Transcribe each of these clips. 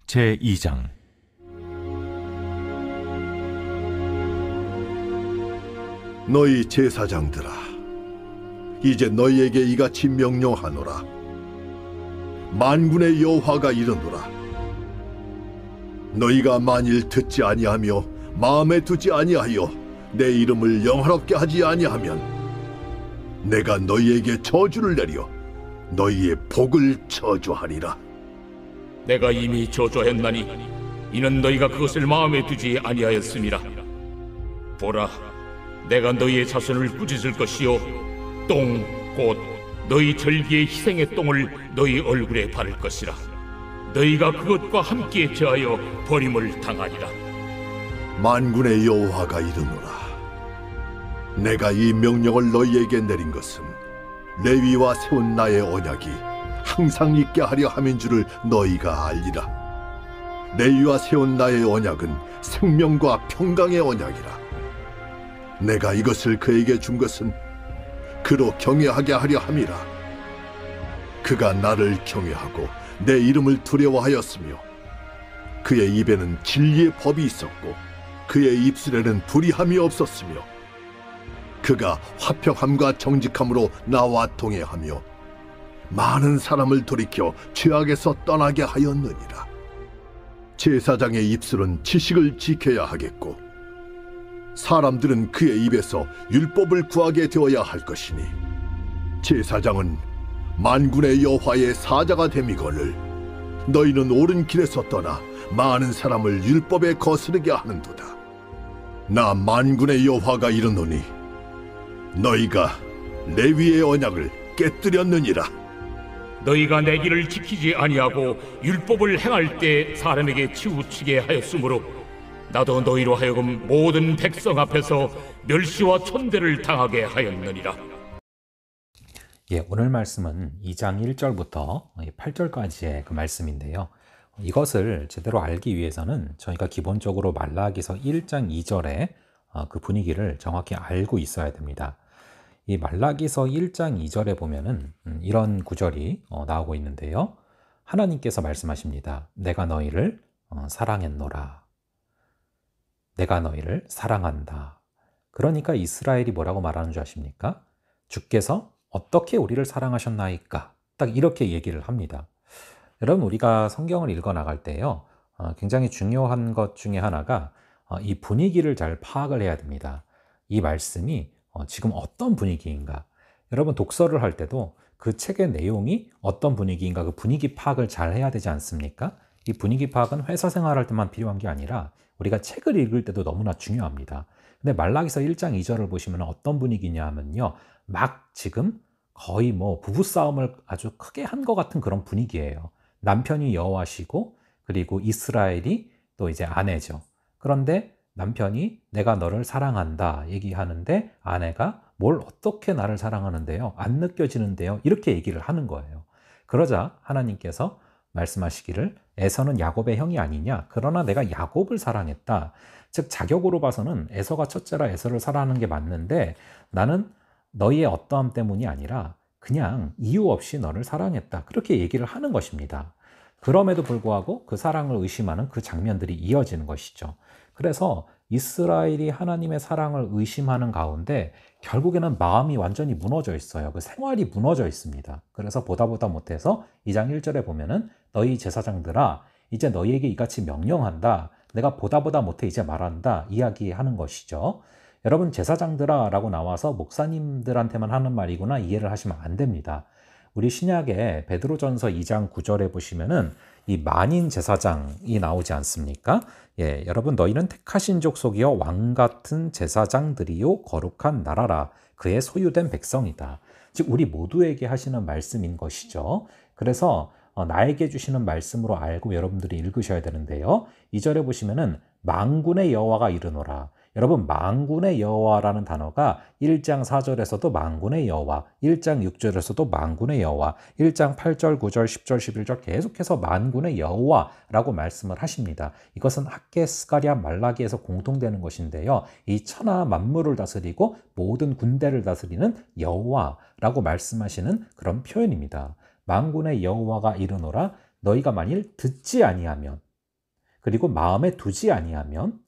제2장. 너희 제사장들아, 이제 너희에게 이같이 명령하노라. 만군의 여호와가 이르노라. 너희가 만일 듣지 아니하며 마음에 두지 아니하여 내 이름을 영화롭게 하지 아니하면 내가 너희에게 저주를 내려 너희의 복을 저주하리라. 내가 이미 저주했나니 이는 너희가 그것을 마음에 두지 아니하였음이라. 보라, 내가 너희의 자손을 꾸짖을 것이요 똥 곧 너희 절기의 희생의 똥을 너희 얼굴에 바를 것이라. 너희가 그것과 함께 제하여 버림을 당하리라. 만군의 여호와가 이르노라. 내가 이 명령을 너희에게 내린 것은 레위와 세운 나의 언약이 항상 있게 하려 함인 줄을 너희가 알리라. 레위와 세운 나의 언약은 생명과 평강의 언약이라. 내가 이것을 그에게 준 것은 그로 경외하게 하려 함이라. 그가 나를 경외하고 내 이름을 두려워하였으며 그의 입에는 진리의 법이 있었고 그의 입술에는 불의함이 없었으며 그가 화평함과 정직함으로 나와 동행하며 많은 사람을 돌이켜 죄악에서 떠나게 하였느니라. 제사장의 입술은 지식을 지켜야 하겠고 사람들은 그의 입에서 율법을 구하게 되어야 할 것이니 제사장은 만군의 여호와의 사자가 됨이거늘 너희는 옳은 길에서 떠나 많은 사람을 율법에 거스르게 하는도다. 나 만군의 여호와가 이르노니 너희가 레위의 언약을 깨뜨렸느니라. 너희가 내 길을 지키지 아니하고 율법을 행할 때 사람에게 치우치게 하였으므로 나도 너희로 하여금 모든 백성 앞에서 멸시와 천대를 당하게 하였느니라. 오늘 말씀은 2장 1절부터 8절까지의 그 말씀인데요. 이것을 제대로 알기 위해서는 저희가 기본적으로 말라기서 1장 2절의 그 분위기를 정확히 알고 있어야 됩니다. 이 말라기서 1장 2절에 보면은 이런 구절이 나오고 있는데요. 하나님께서 말씀하십니다. 내가 너희를 사랑했노라. 내가 너희를 사랑한다. 그러니까 이스라엘이 뭐라고 말하는 줄 아십니까? 주께서 어떻게 우리를 사랑하셨나이까? 딱 이렇게 얘기를 합니다. 여러분, 우리가 성경을 읽어 나갈 때요, 굉장히 중요한 것 중에 하나가 이 분위기를 잘 파악을 해야 됩니다. 이 말씀이 지금 어떤 분위기인가? 여러분, 독서를 할 때도 그 책의 내용이 어떤 분위기인가, 그 분위기 파악을 잘 해야 되지 않습니까? 이 분위기 파악은 회사 생활할 때만 필요한 게 아니라 우리가 책을 읽을 때도 너무나 중요합니다. 근데 말라기서 1장 2절을 보시면 어떤 분위기냐 하면요, 막 지금 거의 부부싸움을 아주 크게 한 것 같은 그런 분위기예요. 남편이 여호와시고 그리고 이스라엘이 또 이제 아내죠. 그런데 남편이 내가 너를 사랑한다 얘기하는데 아내가 뭘 어떻게 나를 사랑하는데요? 안 느껴지는데요? 이렇게 얘기를 하는 거예요. 그러자 하나님께서 말씀하시기를 에서는 야곱의 형이 아니냐? 그러나 내가 야곱을 사랑했다. 즉 자격으로 봐서는 에서가 첫째라 에서를 사랑하는 게 맞는데 나는 너희의 어떠함 때문이 아니라 그냥 이유 없이 너를 사랑했다. 그렇게 얘기를 하는 것입니다. 그럼에도 불구하고 그 사랑을 의심하는 그 장면들이 이어지는 것이죠. 그래서 이스라엘이 하나님의 사랑을 의심하는 가운데 결국에는 마음이 완전히 무너져 있어요. 그 생활이 무너져 있습니다. 그래서 보다 못해서 2장 1절에 보면은 너희 제사장들아 이제 너희에게 이같이 명령한다. 내가 보다 못해 이제 말한다. 이야기하는 것이죠. 여러분, 제사장들아 라고 나와서 목사님들한테만 하는 말이구나 이해를 하시면 안 됩니다. 우리 신약의 베드로전서 2장 9절에 보시면은 이 만인 제사장이 나오지 않습니까? 여러분, 너희는 택하신 족속이여 왕 같은 제사장들이요 거룩한 나라라. 그의 소유된 백성이다. 즉 우리 모두에게 하시는 말씀인 것이죠. 그래서 나에게 주시는 말씀으로 알고 여러분들이 읽으셔야 되는데요. 2절에 보시면은 만군의 여호와가 이르노라. 여러분, 만군의 여호와라는 단어가 1장 4절에서도 만군의 여호와, 1장 6절에서도 만군의 여호와, 1장 8절, 9절, 10절, 11절 계속해서 만군의 여호와라고 말씀을 하십니다. 이것은 학개, 스가랴, 말라기에서 공통되는 것인데요. 이 천하 만물을 다스리고 모든 군대를 다스리는 여호와라고 말씀하시는 그런 표현입니다. 만군의 여호와가 이르노라. 너희가 만일 듣지 아니하면 그리고 마음에 두지 아니하면,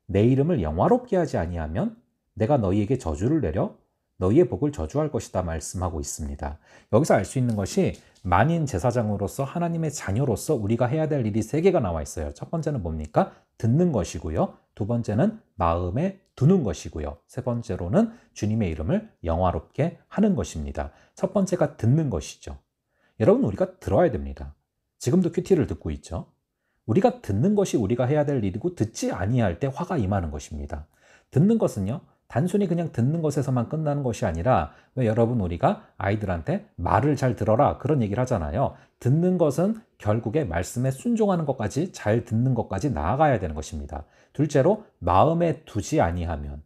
내 이름을 영화롭게 하지 아니하면 내가 너희에게 저주를 내려 너희의 복을 저주할 것이다 말씀하고 있습니다. 여기서 알 수 있는 것이 만인 제사장으로서 하나님의 자녀로서 우리가 해야 될 일이 세 개가 나와 있어요. 첫 번째는 뭡니까? 듣는 것이고요. 두 번째는 마음에 두는 것이고요. 세 번째로는 주님의 이름을 영화롭게 하는 것입니다. 첫 번째가 듣는 것이죠. 여러분, 우리가 들어야 됩니다. 지금도 큐티를 듣고 있죠. 우리가 듣는 것이 우리가 해야 될 일이고 듣지 아니할 때 화가 임하는 것입니다. 듣는 것은요, 단순히 그냥 듣는 것에서만 끝나는 것이 아니라, 왜 여러분 우리가 아이들한테 말을 잘 들어라 그런 얘기를 하잖아요. 듣는 것은 결국에 말씀에 순종하는 것까지, 잘 듣는 것까지 나아가야 되는 것입니다. 둘째로 마음에 두지 아니하면,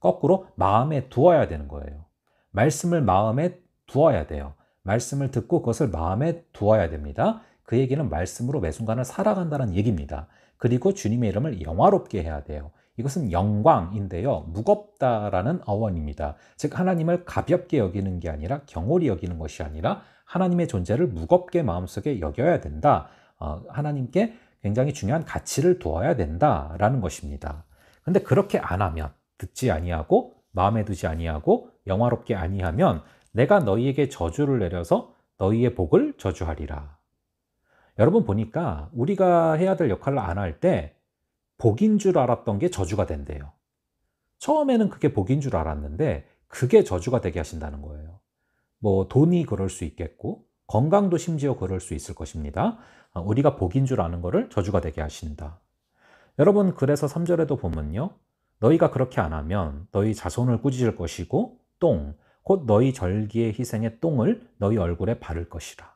거꾸로 마음에 두어야 되는 거예요. 말씀을 마음에 두어야 돼요. 말씀을 듣고 그것을 마음에 두어야 됩니다. 그 얘기는 말씀으로 매 순간을 살아간다는 얘기입니다. 그리고 주님의 이름을 영화롭게 해야 돼요. 이것은 영광인데요, 무겁다라는 어원입니다. 즉 하나님을 가볍게 여기는 게 아니라, 경홀히 여기는 것이 아니라 하나님의 존재를 무겁게 마음속에 여겨야 된다. 하나님께 굉장히 중요한 가치를 두어야 된다라는 것입니다. 근데 그렇게 안 하면, 듣지 아니하고 마음에 두지 아니하고 영화롭게 아니하면 내가 너희에게 저주를 내려서 너희의 복을 저주하리라. 여러분 보니까 우리가 해야 될 역할을 안 할 때 복인 줄 알았던 게 저주가 된대요. 처음에는 그게 복인 줄 알았는데 그게 저주가 되게 하신다는 거예요. 뭐 돈이 그럴 수 있겠고, 건강도 심지어 그럴 수 있을 것입니다. 우리가 복인 줄 아는 거를 저주가 되게 하신다. 여러분, 그래서 3절에도 보면요, 너희가 그렇게 안 하면 너희 자손을 꾸짖을 것이고 똥, 곧 너희 절기의 희생의 똥을 너희 얼굴에 바를 것이라.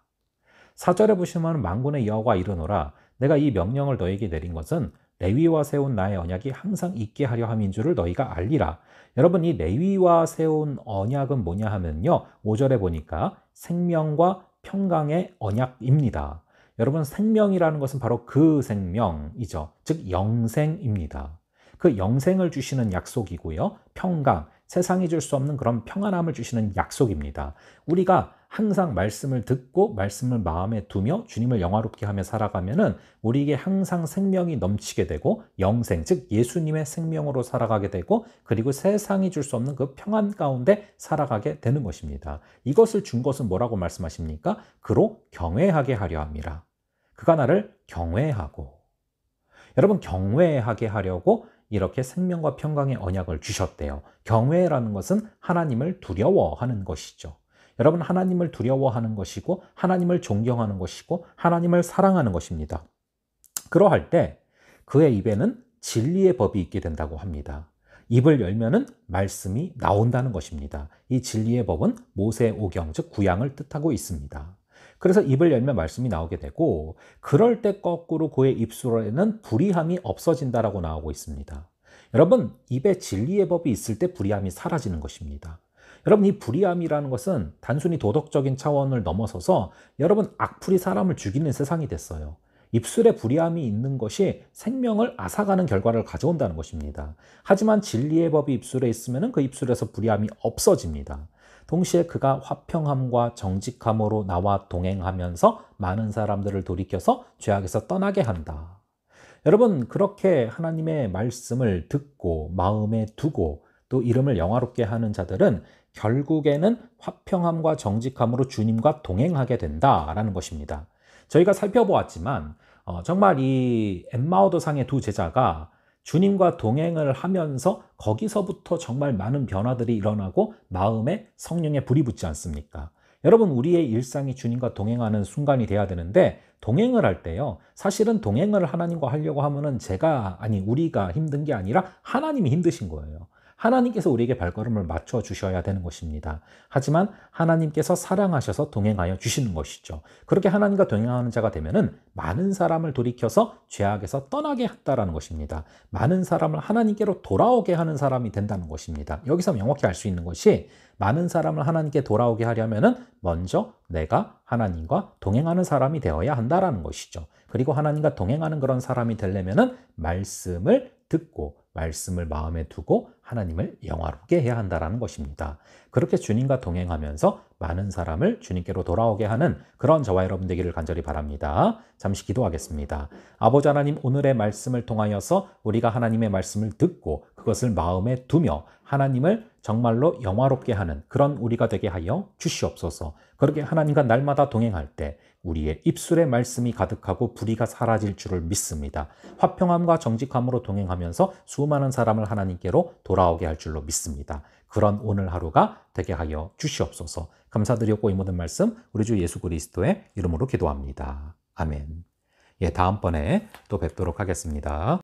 4절에 보시면 만군의 여호와가 이르노라, 내가 이 명령을 너희에게 내린 것은 레위와 세운 나의 언약이 항상 있게 하려 함인 줄을 너희가 알리라. 여러분, 이 레위와 세운 언약은 뭐냐 하면요, 5절에 보니까 생명과 평강의 언약입니다. 여러분, 생명이라는 것은 바로 그 생명이죠. 즉 영생입니다. 그 영생을 주시는 약속이고요, 평강, 세상이 줄 수 없는 그런 평안함을 주시는 약속입니다. 우리가 항상 말씀을 듣고 말씀을 마음에 두며 주님을 영화롭게 하며 살아가면은 우리에게 항상 생명이 넘치게 되고, 영생, 즉 예수님의 생명으로 살아가게 되고, 그리고 세상이 줄 수 없는 그 평안 가운데 살아가게 되는 것입니다. 이것을 준 것은 뭐라고 말씀하십니까? 그로 경외하게 하려 함이라. 그가 나를 경외하고. 여러분, 경외하게 하려고 이렇게 생명과 평강의 언약을 주셨대요. 경외라는 것은 하나님을 두려워하는 것이죠. 여러분, 하나님을 두려워하는 것이고 하나님을 존경하는 것이고 하나님을 사랑하는 것입니다. 그러할 때 그의 입에는 진리의 법이 있게 된다고 합니다. 입을 열면은 말씀이 나온다는 것입니다. 이 진리의 법은 모세오경, 즉 구약을 뜻하고 있습니다. 그래서 입을 열면 말씀이 나오게 되고, 그럴 때 거꾸로 그의 입술에는 불의함이 없어진다라고 나오고 있습니다. 여러분, 입에 진리의 법이 있을 때 불의함이 사라지는 것입니다. 여러분, 이 불의함이라는 것은 단순히 도덕적인 차원을 넘어서서 여러분, 악플이 사람을 죽이는 세상이 됐어요. 입술에 불의함이 있는 것이 생명을 앗아가는 결과를 가져온다는 것입니다. 하지만 진리의 법이 입술에 있으면 그 입술에서 불의함이 없어집니다. 동시에 그가 화평함과 정직함으로 나와 동행하면서 많은 사람들을 돌이켜서 죄악에서 떠나게 한다. 여러분, 그렇게 하나님의 말씀을 듣고 마음에 두고 또 이름을 영화롭게 하는 자들은 결국에는 화평함과 정직함으로 주님과 동행하게 된다라는 것입니다. 저희가 살펴보았지만 정말 이 엠마오더상의 두 제자가 주님과 동행을 하면서 거기서부터 정말 많은 변화들이 일어나고 마음에 성령의 불이 붙지 않습니까? 여러분, 우리의 일상이 주님과 동행하는 순간이 돼야 되는데, 동행을 할 때요, 사실은 동행을 하나님과 하려고 하면은 우리가 힘든 게 아니라 하나님이 힘드신 거예요. 하나님께서 우리에게 발걸음을 맞춰 주셔야 되는 것입니다. 하지만 하나님께서 사랑하셔서 동행하여 주시는 것이죠. 그렇게 하나님과 동행하는 자가 되면은 많은 사람을 돌이켜서 죄악에서 떠나게 한다라는 것입니다. 많은 사람을 하나님께로 돌아오게 하는 사람이 된다는 것입니다. 여기서 명확히 알 수 있는 것이, 많은 사람을 하나님께 돌아오게 하려면은 먼저 내가 하나님과 동행하는 사람이 되어야 한다라는 것이죠. 그리고 하나님과 동행하는 그런 사람이 되려면은 말씀을 듣고 말씀을 마음에 두고 하나님을 영화롭게 해야 한다는 것입니다. 그렇게 주님과 동행하면서 많은 사람을 주님께로 돌아오게 하는 그런 저와 여러분 되기를 간절히 바랍니다. 잠시 기도하겠습니다. 아버지 하나님, 오늘의 말씀을 통하여서 우리가 하나님의 말씀을 듣고 그것을 마음에 두며 하나님을 정말로 영화롭게 하는 그런 우리가 되게 하여 주시옵소서. 그렇게 하나님과 날마다 동행할 때 우리의 입술에 말씀이 가득하고 불의가 사라질 줄을 믿습니다. 화평함과 정직함으로 동행하면서 수많은 사람을 하나님께로 돌아오게 할 줄로 믿습니다. 그런 오늘 하루가 되게 하여 주시옵소서. 감사드리고 이 모든 말씀 우리 주 예수 그리스도의 이름으로 기도합니다. 아멘. 다음번에 또 뵙도록 하겠습니다.